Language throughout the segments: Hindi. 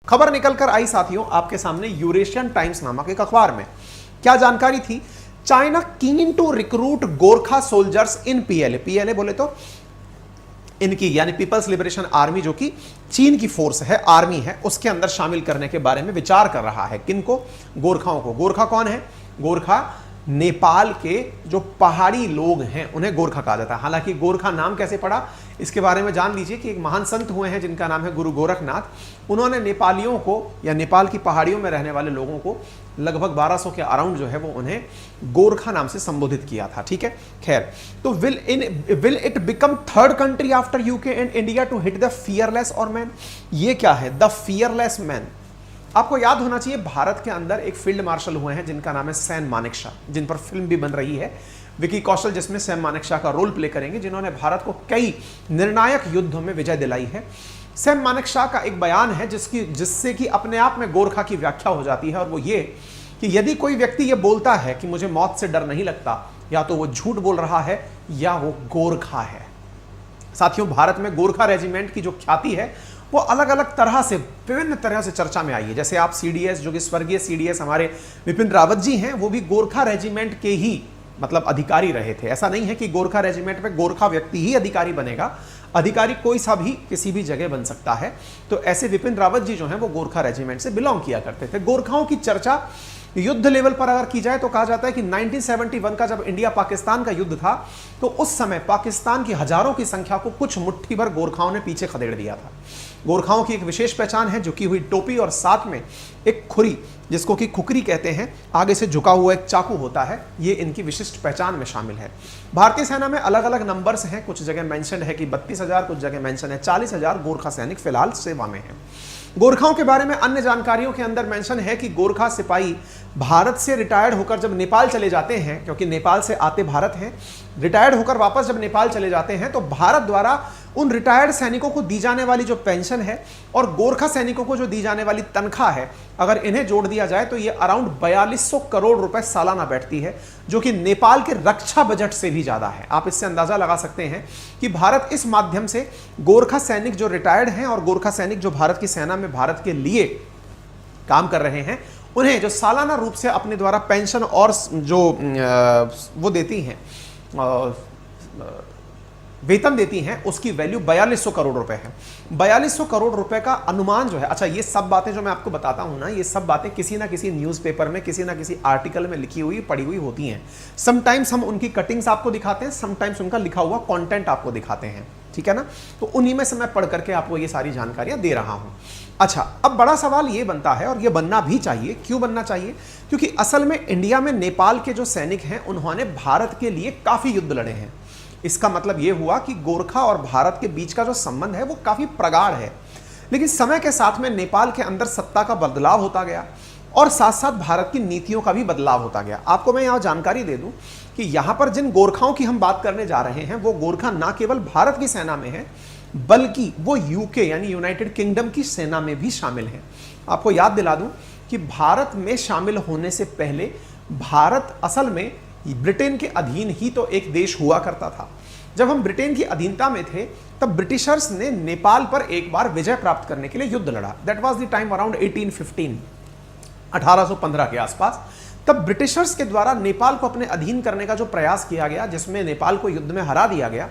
खबर निकलकर आई साथियों आपके सामने यूरेशियन टाइम्स नामक एक अखबार में। क्या जानकारी थी? China keen to recruit Gorkha soldiers in PLA. PLA बोले तो इनकी यानी पीपल्स लिबरेशन आर्मी, जो कि चीन की फोर्स है, आर्मी है, उसके अंदर शामिल करने के बारे में विचार कर रहा है। किनको? गोरखाओं को। गोरखा कौन है? गोरखा नेपाल के जो पहाड़ी लोग हैं उन्हें गोरखा कहा जाता है। हालांकि गोरखा नाम कैसे पड़ा इसके बारे में जान लीजिए कि एक महान संत हुए हैं जिनका नाम है गुरु गोरखनाथ। उन्होंने नेपालियों को या नेपाल की पहाड़ियों में रहने वाले लोगों को लगभग 1200 के अराउंड जो है वो उन्हें गोरखा नाम से संबोधित किया था। ठीक है, खैर, तो will it become third country after UK and India to hit the fearless और मैन? ये क्या है द फियरलेस मैन? आपको याद होना चाहिए भारत के अंदर एक फील्ड मार्शल हुए हैं जिनका नाम है सैम मानेकशॉ, जिन पर फिल्म भी बन रही है विकी कौशल, जिसमें सैम मानेकशॉ का रोल प्ले करेंगे, जिन्होंने भारत को कई निर्णायक युद्धों में विजय दिलाई है। सैम मानेकशॉ का एक बयान है जिससे कि अपने आप में गोरखा की व्याख्या हो जाती है, और वो ये कि यदि कोई व्यक्ति ये बोलता है कि मुझे मौत से डर नहीं लगता, या तो वो झूठ बोल रहा है या वो गोरखा है। साथियों, भारत में गोरखा रेजिमेंट की जो ख्याति है वो अलग अलग तरह से, विभिन्न तरह से चर्चा में आई है। जैसे आप सीडीएस, जो कि स्वर्गीय सीडीएस हमारे विपिन रावत जी हैं, वो भी गोरखा रेजिमेंट के ही मतलब अधिकारी रहे थे। ऐसा नहीं है कि गोरखा रेजिमेंट में गोरखा व्यक्ति ही अधिकारी बनेगा, अधिकारी कोई सा भी किसी भी जगह बन सकता है। तो ऐसे विपिन रावत जी जो हैं वो गोरखा रेजिमेंट से बिलोंग किया करते थे। गोरखाओं की चर्चा युद्ध लेवल पर अगर की जाए तो कहा जाता है कि 1971 का जब इंडिया पाकिस्तान का युद्ध था, तो उस समय पाकिस्तान की हजारों की संख्या को कुछ मुट्ठी भर गोरखाओं ने पीछे खदेड़ दिया था। गोरखाओं की एक विशेष पहचान है, झुकी हुई टोपी और साथ में एक खुरी, जिसको कि खुकरी कहते हैं, आगे से झुका हुआ एक चाकू होता है, ये इनकी विशिष्ट पहचान में शामिल है। भारतीय सेना में अलग अलग नंबर्स हैं, कुछ जगह मेंशन है कि 32,000, कुछ जगह मेंशन है 40,000 गोरखा सैनिक फिलहाल सेवा में हैं। गोरखाओं के बारे में अन्य जानकारियों के अंदर मेंशन है कि गोरखा सिपाही भारत से रिटायर्ड होकर जब नेपाल चले जाते हैं, क्योंकि नेपाल से आते भारत हैं, रिटायर्ड होकर वापस जब नेपाल चले जाते हैं तो भारत द्वारा उन रिटायर्ड सैनिकों को दी जाने वाली जो पेंशन है और गोरखा सैनिकों को जो दी जाने वाली तनख्वाह है, अगर इन्हें जोड़ दिया जाए तो ये अराउंड 4200 करोड़ रुपए सालाना बैठती है, जो कि नेपाल के रक्षा बजट से भी ज्यादा है। आप इससे अंदाजा लगा सकते हैं कि भारत इस माध्यम से गोरखा सैनिक जो रिटायर्ड हैं और गोरखा सैनिक जो भारत की सेना में भारत के लिए काम कर रहे हैं, उन्हें जो सालाना रूप से अपने द्वारा पेंशन और जो वो देती हैं, वेतन देती हैं, उसकी वैल्यू 4200 करोड़ रुपए है। 4200 करोड़ रुपए का अनुमान जो है, अच्छा, ये सब बातें जो मैं आपको बताता हूं ना, ये सब बातें किसी ना किसी न्यूज़पेपर में, किसी ना किसी आर्टिकल में लिखी हुई, पड़ी हुई होती हैं। समटाइम्स हम उनकी कटिंग्स आपको दिखाते हैं, समटाइम्स उनका लिखा हुआ कंटेंट आपको दिखाते हैं, ठीक है ना। तो उन्हीं में से मैं पढ़ करके आपको ये सारी जानकारियां दे रहा हूं। अच्छा, अब बड़ा सवाल ये बनता है, और ये बनना भी चाहिए। क्यों बनना चाहिए? क्योंकि असल में इंडिया में नेपाल के जो सैनिक हैं उन्होंने भारत के लिए काफी युद्ध लड़े हैं। इसका मतलब यह हुआ कि गोरखा और भारत के बीच का जो संबंध है वो काफी प्रगाढ़ है। लेकिन समय के साथ में नेपाल के अंदर सत्ता का बदलाव होता गया और साथ साथ भारत की नीतियों का भी बदलाव होता गया। आपको मैं यहां जानकारी दे दूं कि यहां पर जिन गोरखाओं की हम बात करने जा रहे हैं वो गोरखा ना केवल भारत की सेना में है, बल्कि वो यूके यानी यूनाइटेड किंगडम की सेना में भी शामिल हैं। आपको याद दिला दूं कि भारत में शामिल होने से पहले भारत असल में ब्रिटेन के अधीन ही तो एक देश हुआ करता था। जब हम ब्रिटेन की अधीनता में थे तब ब्रिटिशर्स ने नेपाल पर एक बार विजय प्राप्त करने के लिए युद्ध लड़ा। That was the time around 1815, 1815 के आसपास। तब ब्रिटिशर्स के द्वारा नेपाल को अपने अधीन करने का जो प्रयास किया गया, जिसमें नेपाल को युद्ध में हरा दिया गया,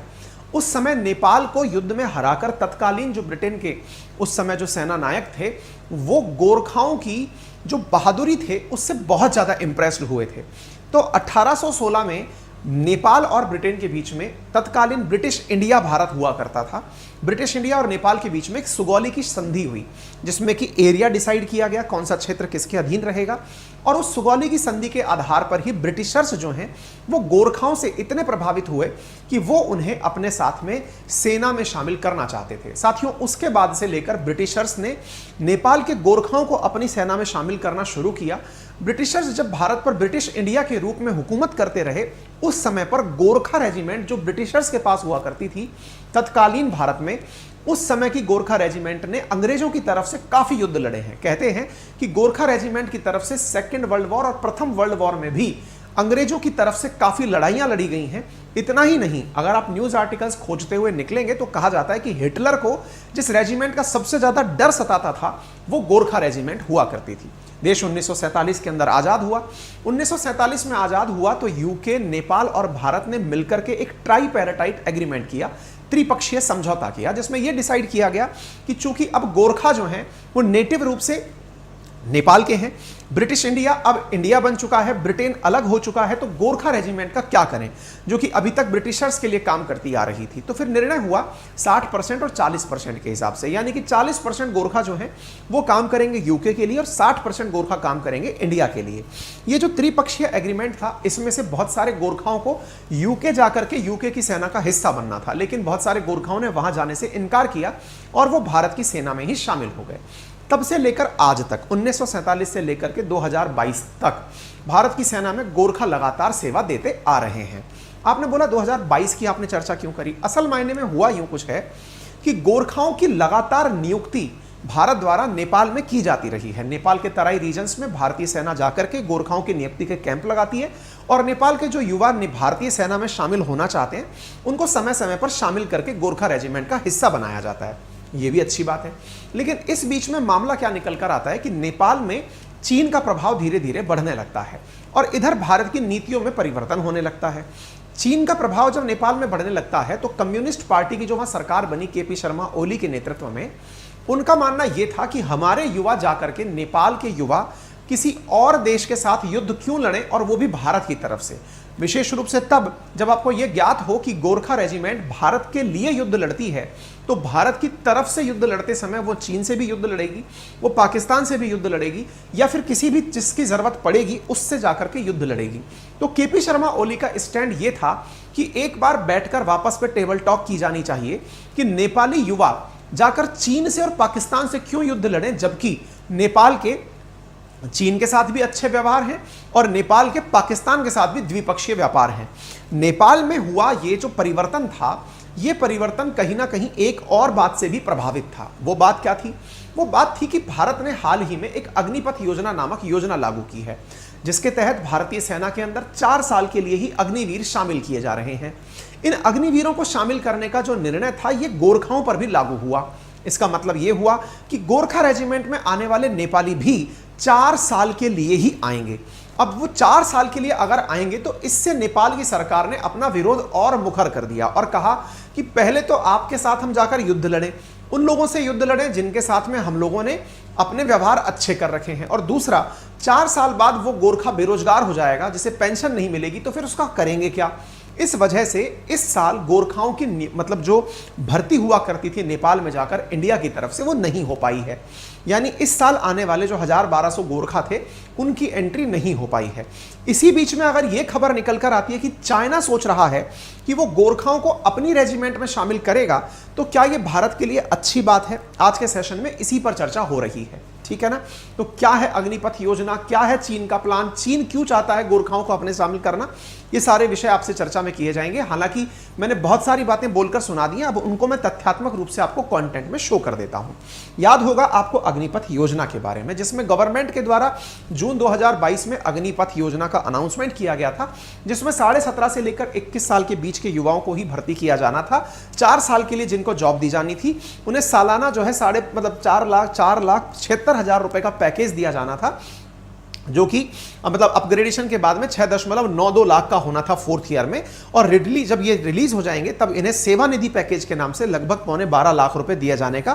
उस समय नेपाल को युद्ध में हराकर तत्कालीन जो ब्रिटेन के उस समय जो सेना नायक थे वो गोरखाओं की जो बहादुरी थे उससे बहुत ज्यादा इंप्रेस्ड हुए थे। तो 1816 में नेपाल और ब्रिटेन के बीच में तत्कालीन ब्रिटिश इंडिया भारत हुआ करता था। ब्रिटिश इंडिया और नेपाल के बीच में एक सुगौली की संधि हुई, जिसमें कि एरिया डिसाइड किया गया कौन सा क्षेत्र किसके अधीन रहेगा, और उस सुगौली की संधि के आधार पर ही ब्रिटिशर्स जो हैं वो गोरखाओं से इतने प्रभावित हुए कि वो उन्हें अपने साथ में सेना में शामिल करना चाहते थे। साथियों, उसके बाद से लेकर ब्रिटिशर्स ने नेपाल के गोरखाओं को अपनी सेना में शामिल करना शुरू किया। ब्रिटिशर्स जब भारत पर ब्रिटिश इंडिया के रूप में हुकूमत करते रहे, उस समय पर गोरखा रेजिमेंट जो ब्रिटिशर्स के पास हुआ करती थी तत्कालीन भारत में, उस समय की गोरखा रेजिमेंट ने अंग्रेजों की तरफ से काफी युद्ध लड़े हैं। कहते हैं कि गोरखा रेजिमेंट की तरफ से सेकेंड वर्ल्ड वॉर और प्रथम वर्ल्ड वॉर में भी अंग्रेजों की तरफ से काफी लड़ाइयां लड़ी गई हैं। इतना ही नहीं, अगर आप न्यूज आर्टिकल्स खोजते हुए निकलेंगे तो कहा जाता है कि हिटलर को जिस रेजिमेंट का सबसे ज्यादा डर सताता था वो गोरखा रेजिमेंट हुआ करती थी। देश 1947 के अंदर आजाद हुआ। 1947 में आजाद हुआ तो यूके, नेपाल और भारत ने मिलकर के एक ट्राइपैराटाइट एग्रीमेंट किया, त्रिपक्षीय समझौता किया, जिसमें यह डिसाइड किया गया कि चूंकि अब गोरखा जो हैं वो नेटिव रूप से नेपाल के हैं, ब्रिटिश इंडिया अब इंडिया बन चुका है, ब्रिटेन अलग हो चुका है, तो गोरखा रेजिमेंट का क्या करें, जो कि अभी तक ब्रिटिशर्स के लिए काम करती आ रही थी। तो फिर निर्णय हुआ 60% और 40% के हिसाब से, यानी कि 40% गोरखा जो है वो काम करेंगे यूके के लिए और 60% गोरखा काम करेंगे इंडिया के लिए। ये जो त्रिपक्षीय एग्रीमेंट था, इसमें से बहुत सारे गोरखाओं को यूके जाकर के यूके की सेना का हिस्सा बनना था, लेकिन बहुत सारे गोरखाओं ने वहां जाने से इनकार किया और वो भारत की सेना में ही शामिल हो गए। तब से लेकर आज तक, 1947 से लेकर के 2022 तक भारत की सेना में गोरखा लगातार सेवा देते आ रहे हैं। आपने बोला 2022 की आपने चर्चा क्यों करी? असल मायने में हुआ यूं कुछ है कि गोरखाओं की लगातार नियुक्ति भारत द्वारा नेपाल में की जाती रही है। नेपाल के तराई रीजन्स में भारतीय सेना जाकर के गोरखाओं की नियुक्ति के कैंप लगाती है और नेपाल के जो युवा भारतीय सेना में शामिल होना चाहते हैं उनको समय समय पर शामिल करके गोरखा रेजिमेंट का हिस्सा बनाया जाता है। ये भी अच्छी बात है, लेकिन इस बीच में मामला क्या निकल कर आता है कि नेपाल में चीन का प्रभाव धीरे धीरे बढ़ने लगता है और इधर भारत की नीतियों में परिवर्तन होने लगता है। चीन का प्रभाव जब नेपाल में बढ़ने लगता है तो कम्युनिस्ट पार्टी की जो वहां सरकार बनी केपी शर्मा ओली के नेतृत्व में, उनका मानना यह था कि हमारे युवा जाकर के नेपाल के युवा किसी और देश के साथ युद्ध क्यों लड़े, और वो भी भारत की तरफ से, विशेष रूप से तब जब आपको यह ज्ञात हो कि गोरखा रेजिमेंट भारत के लिए युद्ध लड़ती है, तो भारत की तरफ से युद्ध लड़ते समय वो चीन से भी युद्ध लड़ेगी, वो पाकिस्तान से भी युद्ध लड़ेगी, या फिर किसी भी जिसकी जरूरत पड़ेगी उससे जाकर के युद्ध लड़ेगी। तो केपी शर्मा ओली का स्टैंड ये था कि एक बार बैठकर वापस पे टेबल टॉक की जानी चाहिए कि नेपाली युवा जाकर चीन से और पाकिस्तान से क्यों युद्ध लड़े, जबकि नेपाल के चीन के साथ भी अच्छे व्यवहार हैं और नेपाल के पाकिस्तान के साथ भी द्विपक्षीय व्यापार हैं। नेपाल में हुआ ये जो परिवर्तन था, ये परिवर्तन कहीं ना कहीं एक और बात से भी प्रभावित था। वो बात क्या थी? वो बात थी कि भारत ने हाल ही में एक अग्निपथ योजना नामक योजना लागू की है, जिसके तहत भारतीय सेना के अंदर 4 साल के लिए ही अग्निवीर शामिल किए जा रहे हैं। इन अग्निवीरों को शामिल करने का जो निर्णय था, ये गोरखाओं पर भी लागू हुआ। इसका मतलब यह हुआ कि गोरखा रेजिमेंट में आने वाले नेपाली भी 4 साल के लिए ही आएंगे। अब वो 4 साल के लिए अगर आएंगे तो इससे नेपाल की सरकार ने अपना विरोध और मुखर कर दिया और कहा कि पहले तो आपके साथ हम जाकर युद्ध लड़ें, उन लोगों से युद्ध लड़ें जिनके साथ में हम लोगों ने अपने व्यवहार अच्छे कर रखे हैं, और दूसरा 4 साल बाद वो गोरखा बेरोजगार हो जाएगा, जिसे पेंशन नहीं मिलेगी, तो फिर उसका करेंगे क्या। इस वजह से इस साल गोरखाओं की मतलब जो भर्ती हुआ करती थी नेपाल में जाकर इंडिया की तरफ से, वो नहीं हो पाई है। यानी इस साल आने वाले जो 1200 गोरखा थे उनकी एंट्री नहीं हो पाई है। इसी बीच में अगर यह खबर निकल कर आती है कि चाइना सोच रहा है कि वो गोरखाओं को अपनी रेजिमेंट में शामिल करेगा, तो क्या यह भारत के लिए अच्छी बात है? आज के सेशन में इसी पर चर्चा हो रही है, ठीक है ना। तो क्या है अग्निपथ योजना, क्या है चीन का प्लान, चीन क्यों चाहता है गोरखाओं को अपने शामिल करना, ये सारे विषय आपसे चर्चा में किए जाएंगे। हालांकि मैंने बहुत सारी बातें बोलकर सुना दी हैं, अब उनको मैं तथ्यात्मक रूप से आपको कंटेंट में शो कर देता हूं। याद होगा आपको अग्निपथ योजना के बारे में, जिसमें गवर्नमेंट के द्वारा जून 2022 में अग्निपथ योजना का अनाउंसमेंट किया गया था, जिसमें 17.5 से लेकर 21 साल के बीच के युवाओं को ही भर्ती किया जाना था। 4 साल के लिए जिनको जॉब दी जानी थी, उन्हें सालाना जो है 4,76,000 रुपए का पैकेज दिया जाना था, जो कि मतलब अपग्रेडेशन के बाद में 6.92 लाख का होना था 4th ईयर में, और जब ये रिलीज हो जाएंगे तब इन्हें सेवा निधि पैकेज के नाम से लगभग 12.25 लाख रुपए दिया जाने का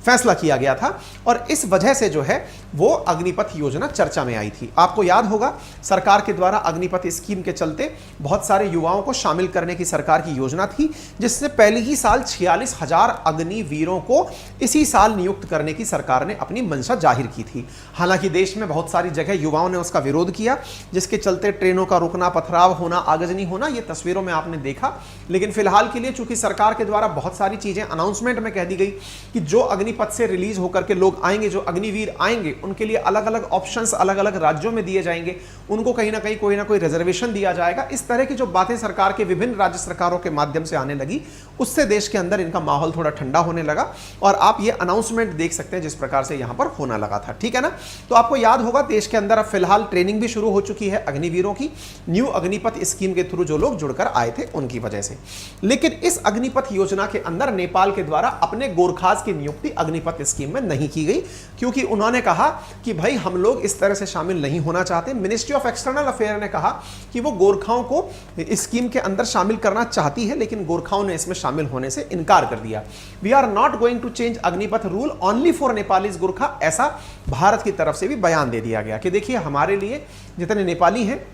फैसला किया गया था। और इस वजह से जो है वो अग्निपथ योजना चर्चा में आई थी। आपको याद होगा सरकार के द्वारा अग्निपथ स्कीम के चलते बहुत सारे युवाओं को शामिल करने की सरकार की योजना थी, जिससे पहले ही साल 46,000 अग्निवीरों को इसी साल नियुक्त करने की सरकार ने अपनी मंशा जाहिर की थी। हालांकि देश में बहुत सारी जगह युवाओं ने उसका विरोध किया, जिसके चलते ट्रेनों का रुकना, पथराव होना, आगजनी होना, ये तस्वीरों में आपने देखा। लेकिन फिलहाल के लिए चूंकि सरकार के द्वारा बहुत सारी चीजें अनाउंसमेंट में कह दी गई कि जो अग्निपथ अग्निपथ से रिलीज होकर के लोग आएंगे, जो अग्निवीर आएंगे उनके लिए अलग अलग ऑप्शंस अलग अलग राज्यों में दिए जाएंगे, उनको कहीं ना कहीं कोई ना कोई रिजर्वेशन दिया जाएगा। इस तरह की जो बातें सरकार के विभिन्न राज्य सरकारों के माध्यम से आने लगी, उससे देश के अंदर इनका माहौल थोड़ा ठंडा होने लगा और आप ये अनाउंसमेंट देख सकते हैं जिस प्रकार से यहां पर होना लगा था। ठीक है ना। तो आपको याद होगा देश के अंदर अब फिलहाल ट्रेनिंग भी शुरू हो चुकी है अग्निवीरों की, न्यू अग्निपथ स्कीम के थ्रू जो लोग जुड़कर आए थे उनकी वजह से। लेकिन इस अग्निपथ योजना के अंदर नेपाल के द्वारा अपने गोरखास की नियुक्ति अग्निपथ स्कीम में नहीं की गई, क्योंकि उन्होंने कहा कि भाई हम लोग इस तरह से शामिल नहीं होना चाहते। मिनिस्ट्री ऑफ एक्सटर्नल अफेयर ने कहा कि वो गोरखाओं को स्कीम के अंदर शामिल करना चाहती है, लेकिन गोरखाओं ने इसमें शामिल होने से इनकार कर दिया। We are not going to change Agnipath rule only for Nepalis Gorkha, ऐसा भारत की तरफ से भी बयान दे दिया गया कि देखिए हमारे लिए जितने नेपाली हैं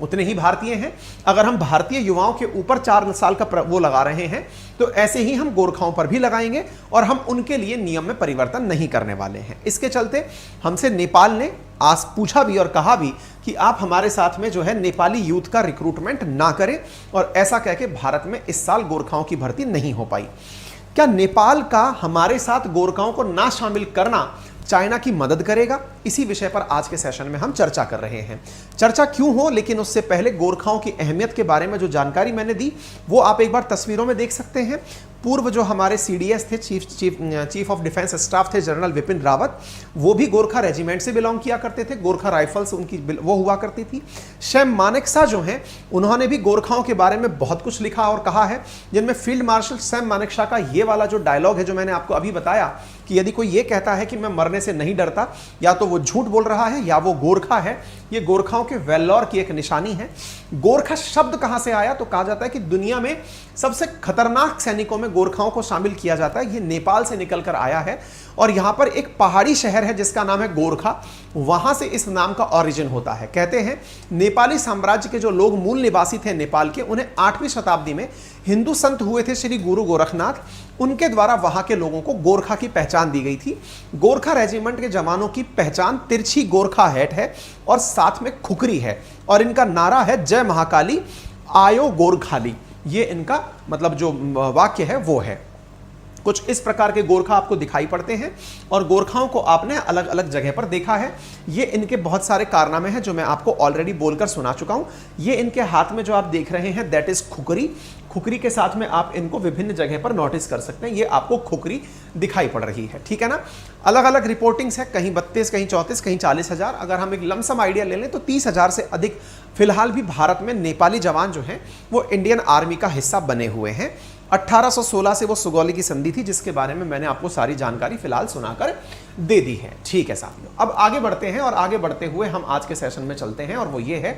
उतने ही भारतीय हैं। अगर हम भारतीय युवाओं के ऊपर 4 साल का वो लगा रहे हैं तो ऐसे ही हम गोरखाओं पर भी लगाएंगे और हम उनके लिए नियम में परिवर्तन नहीं करने वाले हैं। इसके चलते हमसे नेपाल ने आज पूछा भी और कहा भी कि आप हमारे साथ में जो है नेपाली यूथ का रिक्रूटमेंट ना करें, और ऐसा कह के भारत में इस साल गोरखाओं की भर्ती नहीं हो पाई। क्या नेपाल का हमारे साथ गोरखाओं को ना शामिल करना चाइना की मदद करेगा? इसी विषय पर आज के सेशन में हम चर्चा कर रहे हैं। चर्चा क्यों हो, लेकिन उससे पहले गोरखाओं की अहमियत के बारे में जो जानकारी मैंने दी वो आप एक बार तस्वीरों में देख सकते हैं। पूर्व जो हमारे CDS थे, चीफ ऑफ डिफेंस स्टाफ थे, जनरल विपिन रावत, वो भी गोरखा रेजिमेंट से बिलोंग किया करते थे। गोरखा राइफल्स उनकी वो हुआ करती थी। सैम मानेकशॉ जो हैं उन्होंने भी गोरखाओं के बारे में बहुत कुछ लिखा और कहा है, जिनमें फील्ड मार्शल सैम मानेकशॉ का ये वाला जो डायलॉग है जो मैंने आपको अभी बताया कि यदि कोई ये कहता है कि मैं मरने से नहीं डरता, या तो वो झूठ बोल रहा है या वो गोरखा है। ये गोरखाओं के वेल्लोर की एक निशानी है। गोरखा शब्द कहां से आया, तो कहा जाता है कि दुनिया में सबसे खतरनाक सैनिकों में गोरखाओं को शामिल किया जाता है। ये नेपाल से निकलकर आया है और यहां पर एक पहाड़ी शहर है जिसका नाम है गोरखा, वहां से इस नाम का ओरिजिन होता है। कहते हैं नेपाली साम्राज्य के जो लोग मूल निवासी थे नेपाल के, उन्हें 8वीं शताब्दी में हिंदू संत हुए थे श्री गुरु गोरखनाथ, उनके द्वारा वहां के लोगों को गोरखा की पहचान दी गई थी। गोरखा रेजिमेंट के जवानों की पहचान तिरछी गोरखा हैट है और साथ में खुकरी है, और इनका नारा है जय महाकाली आयो गोरखाली। ये इनका मतलब जो वाक्य है वो है। कुछ इस प्रकार के गोरखा आपको दिखाई पड़ते हैं और गोरखाओं को आपने अलग अलग जगह पर देखा है। ये इनके बहुत सारे कारनामे हैं जो मैं आपको ऑलरेडी बोलकर सुना चुका हूं। ये इनके हाथ में जो आप देख रहे हैं दैट इज खुकरी। खुकरी के साथ में आप इनको विभिन्न जगह पर नोटिस कर सकते हैं। ये आपको खुकरी दिखाई पड़ रही है, ठीक है ना। अलग अलग रिपोर्टिंग्स है, कहीं 32, कहीं 34, कहीं 40,000। अगर हम एक लमसम आइडिया ले लें तो 30,000 से अधिक फिलहाल भी भारत में नेपाली जवान जो हैं वो इंडियन आर्मी का हिस्सा बने हुए हैं। 1816 से वो सुगौली की संधि थी, जिसके बारे में मैंने आपको सारी जानकारी फिलहाल सुनाकर दे दी है। ठीक है साथियों, अब आगे बढ़ते हैं और आगे बढ़ते हुए हम आज के सेशन में चलते हैं, और वो ये है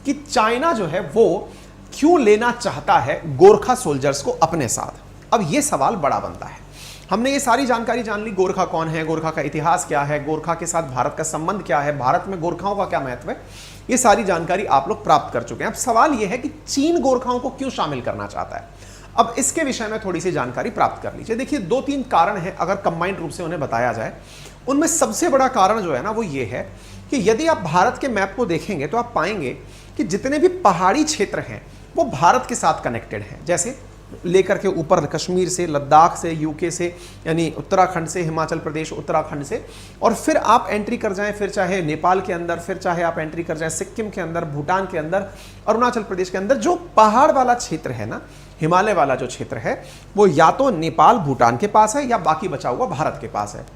कि चाइना जो है वो क्यों लेना चाहता है गोरखा सोल्जर्स को अपने साथ। अब ये सवाल बड़ा बनता है। हमने ये सारी जानकारी जान ली, गोरखा कौन है, गोरखा का इतिहास क्या है, गोरखा के साथ भारत का संबंध क्या है, भारत में गोरखाओं का क्या महत्व है, ये सारी जानकारी आप लोग प्राप्त कर चुके हैं। अब सवाल ये है कि चीन गोरखाओं को क्यों शामिल करना चाहता है। अब इसके विषय में थोड़ी सी जानकारी प्राप्त कर लीजिए। देखिए 2-3 कारण हैं अगर कंबाइंड रूप से उन्हें बताया जाए। उनमें सबसे बड़ा कारण जो है ना वो ये है कि यदि आप भारत के मैप को देखेंगे तो आप पाएंगे कि जितने भी पहाड़ी क्षेत्र हैं वो भारत के साथ कनेक्टेड हैं। जैसे लेकर के ऊपर कश्मीर से, लद्दाख से, यूके से, यानी उत्तराखंड से, हिमाचल प्रदेश उत्तराखंड से, और फिर आप एंट्री कर जाएं, फिर चाहे नेपाल के अंदर, फिर चाहे आप एंट्री कर जाएं सिक्किम के अंदर, भूटान के अंदर, अरुणाचल प्रदेश के अंदर। जो पहाड़ वाला क्षेत्र है ना, हिमालय वाला जो क्षेत्र है, वो या तो नेपाल भूटान के पास है या बाकी बचा हुआ भारत के पास है।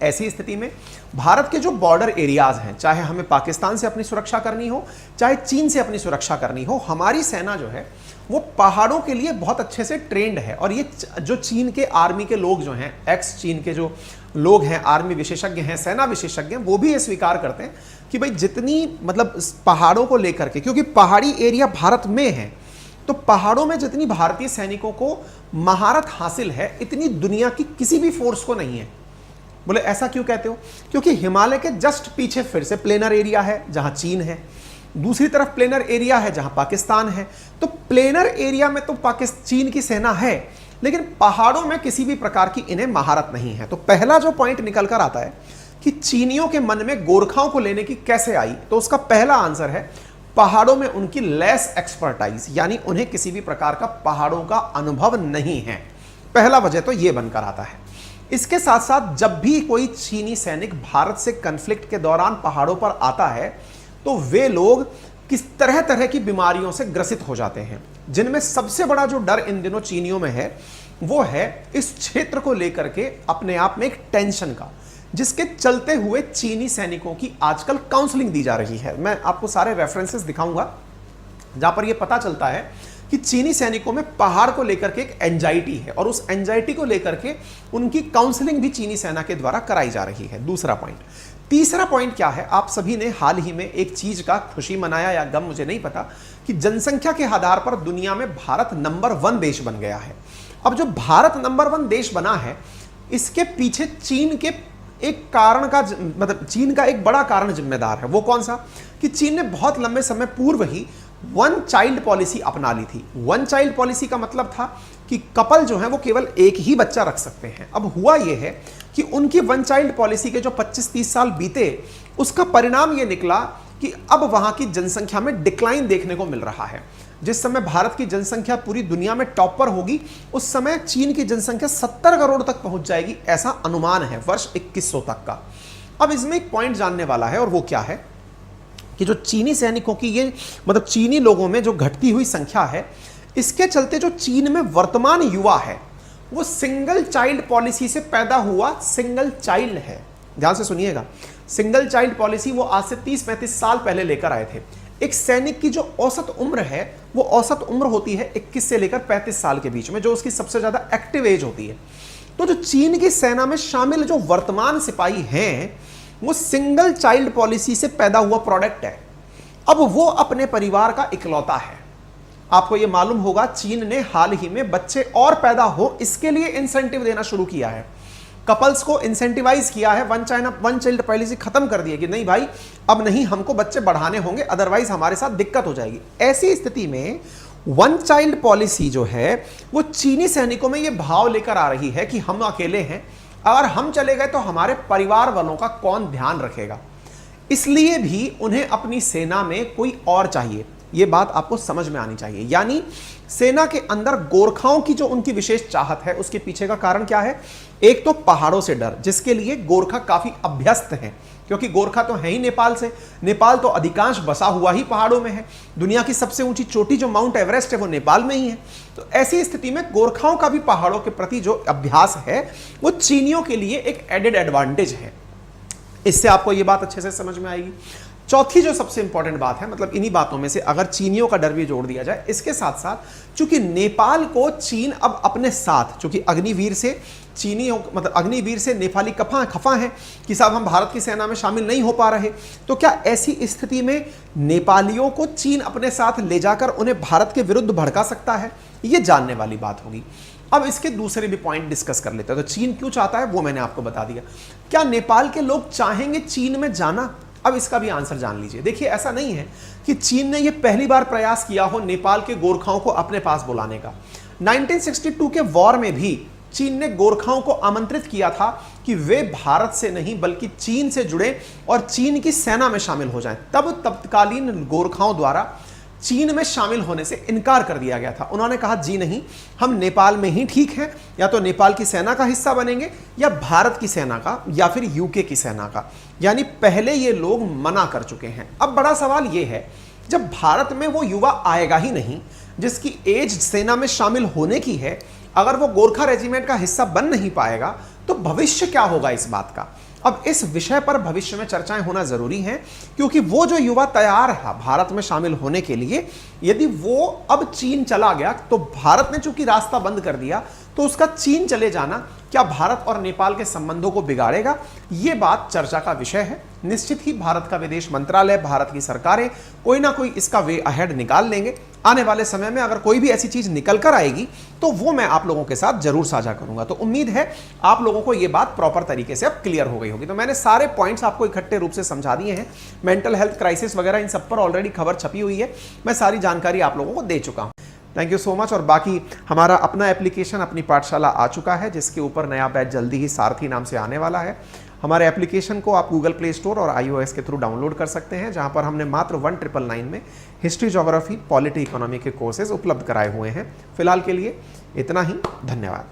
ऐसी स्थिति में भारत के जो बॉर्डर एरियाज हैं, चाहे हमें पाकिस्तान से अपनी सुरक्षा करनी हो, चाहे चीन से अपनी सुरक्षा करनी हो, हमारी सेना जो है वो पहाड़ों के लिए बहुत अच्छे से ट्रेंड है। और ये जो चीन के आर्मी के लोग जो हैं, एक्स चीन के जो लोग हैं, आर्मी विशेषज्ञ हैं, सेना विशेषज्ञ हैं, वो भी ये स्वीकार करते हैं कि भाई जितनी मतलब पहाड़ों को लेकर के, क्योंकि पहाड़ी एरिया भारत में है, तो पहाड़ों में जितनी भारतीय सैनिकों को महारत हासिल है इतनी दुनिया की किसी भी फोर्स को नहीं है। बोले ऐसा क्यों कहते हो? क्योंकि हिमालय के जस्ट पीछे फिर से प्लेनर एरिया है जहां चीन है, दूसरी तरफ प्लेनर एरिया है जहां पाकिस्तान है। तो प्लेनर एरिया में तो चीन की सेना है, लेकिन पहाड़ों में किसी भी प्रकार की इन्हें महारत नहीं है। तो पहला जो पॉइंट निकल कर आता है कि चीनियों के मन में गोरखाओं को लेने की कैसे आई, तो उसका पहला आंसर है पहाड़ों में उनकी लेस एक्सपर्टाइज, यानी उन्हें किसी भी प्रकार का पहाड़ों का अनुभव नहीं है। पहला वजह तो यह बनकर आता है। इसके साथ साथ जब भी कोई चीनी सैनिक भारत से कन्फ्लिक्ट के दौरान पहाड़ों पर आता है तो वे लोग किस तरह तरह की बीमारियों से ग्रसित हो जाते हैं, जिनमें सबसे बड़ा जो डर इन दिनों चीनियों में है वो है इस क्षेत्र को लेकर के अपने आप में एक टेंशन का, जिसके चलते हुए चीनी सैनिकों की आजकल काउंसलिंग दी जा रही है। मैं आपको सारे रेफरेंसेस दिखाऊंगा जहां पर यह पता चलता है कि चीनी सैनिकों में पहाड़ को लेकर के एक एंजाइटी है और उस एंजाइटी को लेकर के उनकी काउंसलिंग भी चीनी सेना के द्वारा कराई जा रही है। दूसरा पॉइंट। तीसरा पॉइंट क्या है, आप सभी ने हाल ही में एक चीज का खुशी मनाया या गम मुझे नहीं पता कि जनसंख्या के आधार पर दुनिया में भारत नंबर 1 देश बन गया है। अब जो भारत नंबर 1 देश बना है इसके पीछे चीन के एक कारण का मतलब चीन का एक बड़ा कारण जिम्मेदार है। वो कौन सा कि चीन ने बहुत लंबे समय पूर्व ही 1 चाइल्ड पॉलिसी अपना ली थी। 1 चाइल्ड पॉलिसी का मतलब था कि कपल जो है वो केवल एक ही बच्चा रख सकते हैं। अब हुआ यह है कि उनकी 1 चाइल्ड पॉलिसी के जो 25-30 साल बीते उसका परिणाम यह निकला कि अब वहां की जनसंख्या में डिक्लाइन देखने को मिल रहा है। जिस समय भारत की जनसंख्या पूरी दुनिया में टॉप पर होगी उस समय चीन की जनसंख्या 70 करोड़ तक पहुंच जाएगी, ऐसा अनुमान है वर्ष 2100 तक का। अब इसमें एक पॉइंट जानने वाला है और वो क्या है कि जो चीनी सैनिकों की ये मतलब चीनी लोगों में जो घटती हुई संख्या है इसके चलते जो चीन में वर्तमान युवा है वो सिंगल चाइल्ड पॉलिसी से पैदा हुआ सिंगल चाइल्ड है। ध्यान से सुनिएगा, सिंगल चाइल्ड पॉलिसी वो आज से 30-35 साल पहले लेकर आए थे। एक सैनिक की जो औसत उम्र है वो औसत उम्र होती है 21 से लेकर 35 साल के बीच में, जो उसकी सबसे ज्यादा एक्टिव एज होती है। तो जो चीन की सेना में शामिल जो वर्तमान सिपाही हैं वो सिंगल चाइल्ड पॉलिसी से पैदा हुआ प्रोडक्ट है। अब वो अपने परिवार का इकलौता है। आपको यह मालूम होगा चीन ने हाल ही में बच्चे और पैदा हो इसके लिए इंसेंटिव देना शुरू किया है। कपल्स को इंसेंटिवाइज किया है, 1 चाइल्ड पॉलिसी खत्म कर दी है कि नहीं भाई अब नहीं, हमको बच्चे बढ़ाने होंगे, अदरवाइज हमारे साथ दिक्कत हो जाएगी। ऐसी स्थिति में 1 चाइल्ड पॉलिसी जो है वो चीनी सैनिकों में यह भाव लेकर आ रही है कि हम अकेले हैं, अगर हम चले गए तो हमारे परिवार वालों का कौन ध्यान रखेगा। इसलिए भी उन्हें अपनी सेना में कोई और चाहिए। यह बात आपको समझ में आनी चाहिए। यानी सेना के अंदर गोरखाओं की जो उनकी विशेष चाहत है उसके पीछे का कारण क्या है? एक तो पहाड़ों से डर, जिसके लिए गोरखा काफी अभ्यस्त हैं, क्योंकि गोरखा तो है ही नेपाल से। नेपाल तो अधिकांश बसा हुआ ही पहाड़ों में है। दुनिया की सबसे ऊंची चोटी जो माउंट एवरेस्ट है वो नेपाल में ही है। तो ऐसी स्थिति में गोरखाओं का भी पहाड़ों के प्रति जो अभ्यास है वो चीनियों के लिए एक एडेड एडवांटेज है। इससे आपको ये बात अच्छे से समझ में आएगी। चौथी जो सबसे इंपॉर्टेंट बात है, मतलब इन्हीं बातों में से अगर चीनियों का डर भी जोड़ दिया जाए, इसके साथ साथ चूंकि नेपाल को चीन अब अपने साथ, चूंकि अग्निवीर से चीनियों मतलब अग्निवीर से नेपाली खफा हैं कि साहब हम भारत की सेना में शामिल नहीं हो पा रहे, तो क्या ऐसी स्थिति में नेपालियों को चीन अपने साथ ले जाकर उन्हें भारत के विरुद्ध भड़का सकता है? ये जानने वाली बात होगी। अब इसके दूसरे भी पॉइंट डिस्कस कर लेते हैं। तो चीन क्यों चाहता है वो मैंने आपको बता दिया। क्या नेपाल के लोग चाहेंगे चीन में जाना? अब इसका भी आंसर जान लीजिए। देखिए, ऐसा नहीं है कि चीन ने यह पहली बार प्रयास किया हो नेपाल के गोरखाओं को अपने पास बुलाने का। 1962 के वॉर में भी चीन ने गोरखाओं को आमंत्रित किया था कि वे भारत से नहीं बल्कि चीन से जुड़े और चीन की सेना में शामिल हो जाएं। तब तत्कालीन गोरखाओं द्वारा चीन में शामिल होने से इनकार कर दिया गया था। उन्होंने कहा जी नहीं, हम नेपाल में ही ठीक हैं, या तो नेपाल की सेना का हिस्सा बनेंगे या भारत की सेना का या फिर यूके की सेना का। यानी पहले ये लोग मना कर चुके हैं। अब बड़ा सवाल ये है, जब भारत में वो युवा आएगा ही नहीं जिसकी एज सेना में शामिल होने की है, अगर वो गोरखा रेजिमेंट का हिस्सा बन नहीं पाएगा तो भविष्य क्या होगा इस बात का? अब इस विषय पर भविष्य में चर्चाएं होना जरूरी हैं, क्योंकि वो जो युवा तैयार है भारत में शामिल होने के लिए, यदि वो अब चीन चला गया तो भारत ने चूंकि रास्ता बंद कर दिया, तो उसका चीन चले जाना क्या भारत और नेपाल के संबंधों को बिगाड़ेगा? ये बात चर्चा का विषय है। निश्चित ही भारत का विदेश मंत्रालय, भारत की सरकारें कोई ना कोई इसका वे अहेड निकाल लेंगे। आने वाले समय में अगर कोई भी ऐसी चीज निकल कर आएगी तो वो मैं आप लोगों के साथ जरूर साझा करूंगा। तो उम्मीद है आप लोगों को ये बात प्रॉपर तरीके से अब क्लियर हो गई होगी। तो मैंने सारे पॉइंट्स आपको इकट्ठे रूप से समझा दिए हैं। मेंटल हेल्थ क्राइसिस वगैरह इन सब पर ऑलरेडी खबर छपी हुई है, मैं सारी जानकारी आप लोगों को दे चुका हूं। Thank you so much. और बाकी हमारा अपना एप्लीकेशन, अपनी पाठशाला आ चुका है, जिसके ऊपर नया बैच जल्दी ही सारथी नाम से आने वाला है। हमारे एप्लीकेशन को आप गूगल प्ले स्टोर और iOS के थ्रू डाउनलोड कर सकते हैं, जहां पर हमने मात्र 1999 में हिस्ट्री, ज्योग्राफी, पॉलिटी, इकोनॉमी के कोर्सेज उपलब्ध कराए हुए हैं। फिलहाल के लिए इतना ही। धन्यवाद।